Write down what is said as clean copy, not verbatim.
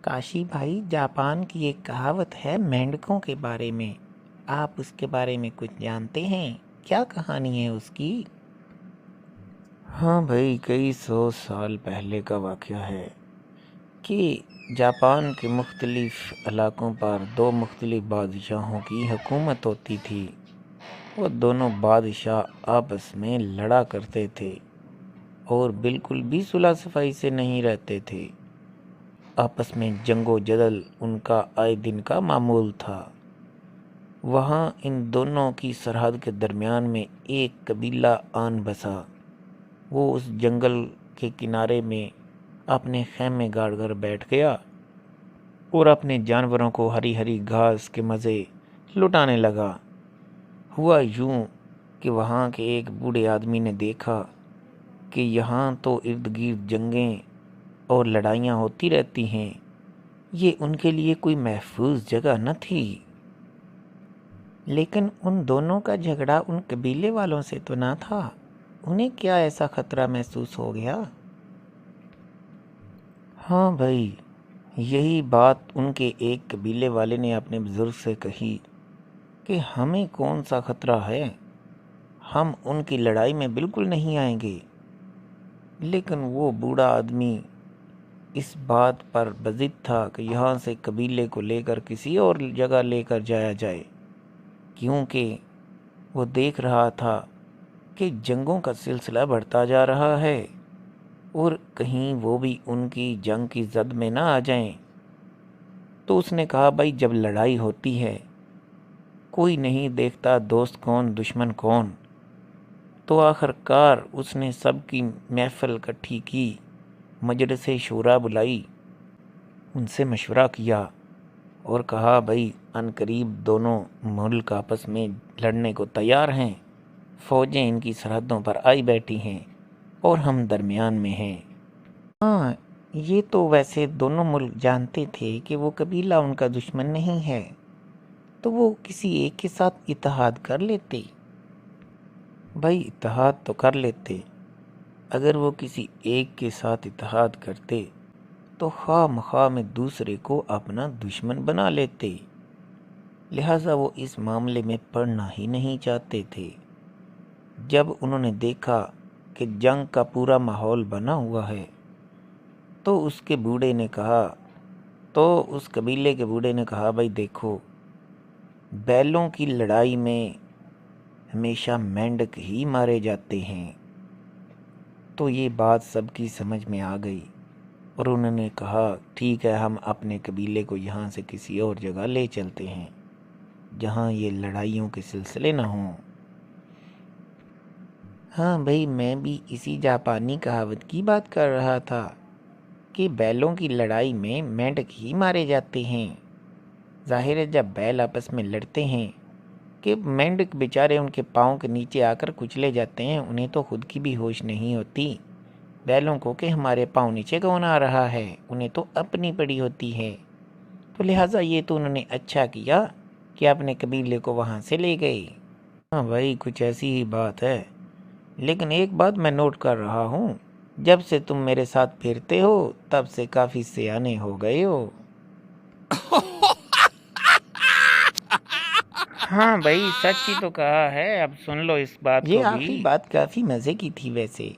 کاشی بھائی، جاپان کی ایک کہاوت ہے مینڈکوں کے بارے میں، آپ اس کے بارے میں کچھ جانتے ہیں؟ کیا کہانی ہے اس کی؟ ہاں بھائی، کئی سو سال پہلے کا واقعہ ہے کہ جاپان کے مختلف علاقوں پر دو مختلف بادشاہوں کی حکومت ہوتی تھی۔ وہ دونوں بادشاہ آپس میں لڑا کرتے تھے اور بالکل بھی صلح صفائی سے نہیں رہتے تھے۔ آپس میں جنگ و جدل ان کا آئے دن کا معمول تھا۔ وہاں ان دونوں کی سرحد کے درمیان میں ایک قبیلہ آن بسا۔ وہ اس جنگل کے کنارے میں اپنے خیمے گاڑ کر بیٹھ گیا اور اپنے جانوروں کو ہری ہری گھاس کے مزے لٹانے لگا۔ ہوا یوں کہ وہاں کے ایک بوڑھے آدمی نے دیکھا کہ یہاں تو ارد گرد جنگیں اور لڑائیاں ہوتی رہتی ہیں، یہ ان کے لیے کوئی محفوظ جگہ نہ تھی۔ لیکن ان دونوں کا جھگڑا ان قبیلے والوں سے تو نہ تھا، انہیں کیا ایسا خطرہ محسوس ہو گیا؟ ہاں بھائی، یہی بات ان کے ایک قبیلے والے نے اپنے بزرگ سے کہی کہ ہمیں کون سا خطرہ ہے، ہم ان کی لڑائی میں بالکل نہیں آئیں گے۔ لیکن وہ بوڑھا آدمی اس بات پر بضد تھا کہ یہاں سے قبیلے کو لے کر کسی اور جگہ لے کر جایا جائے، کیونکہ وہ دیکھ رہا تھا کہ جنگوں کا سلسلہ بڑھتا جا رہا ہے اور کہیں وہ بھی ان کی جنگ کی زد میں نہ آ جائیں۔ تو اس نے کہا، بھائی جب لڑائی ہوتی ہے کوئی نہیں دیکھتا دوست کون دشمن کون۔ تو آخر کار اس نے سب کی محفل اکٹھی کی، مجلس شورا بلائی، ان سے مشورہ کیا اور کہا، بھائی ان قریب دونوں ملک آپس میں لڑنے کو تیار ہیں، فوجیں ان کی سرحدوں پر آئی بیٹھی ہیں اور ہم درمیان میں ہیں۔ ہاں، یہ تو ویسے دونوں ملک جانتے تھے کہ وہ قبیلہ ان کا دشمن نہیں ہے، تو وہ کسی ایک کے ساتھ اتحاد کر لیتے۔ بھائی اتحاد تو کر لیتے، اگر وہ کسی ایک کے ساتھ اتحاد کرتے تو خواہ مخواہ میں دوسرے کو اپنا دشمن بنا لیتے، لہٰذا وہ اس معاملے میں پڑنا ہی نہیں چاہتے تھے۔ جب انہوں نے دیکھا کہ جنگ کا پورا ماحول بنا ہوا ہے تو اس قبیلے کے بوڑھے نے کہا، بھائی دیکھو، بیلوں کی لڑائی میں ہمیشہ مینڈک ہی مارے جاتے ہیں۔ تو یہ بات سب کی سمجھ میں آ گئی اور انہوں نے کہا، ٹھیک ہے، ہم اپنے قبیلے کو یہاں سے کسی اور جگہ لے چلتے ہیں جہاں یہ لڑائیوں کے سلسلے نہ ہوں۔ ہاں بھائی، میں بھی اسی جاپانی کہاوت کی بات کر رہا تھا کہ بیلوں کی لڑائی میں مینڈک ہی مارے جاتے ہیں۔ ظاہر ہے جب بیل آپس میں لڑتے ہیں کہ مینڈک بیچارے ان کے پاؤں کے نیچے آ کر کچلے جاتے ہیں، انہیں تو خود کی بھی ہوش نہیں ہوتی بیلوں کو کہ ہمارے پاؤں نیچے کون آ رہا ہے، انہیں تو اپنی پڑی ہوتی ہے۔ تو لہٰذا یہ تو انہوں نے اچھا کیا کہ اپنے قبیلے کو وہاں سے لے گئے۔ ہاں بھائی، کچھ ایسی ہی بات ہے، لیکن ایک بات میں نوٹ کر رہا ہوں، جب سے تم میرے ساتھ پھرتے ہو تب سے کافی سیانے ہو گئے ہو۔ ہاں بھائی، سچ ہی تو کہا ہے، اب سن لو اس بات کو یہ بھی۔ آخری بات کافی مزے کی تھی ویسے۔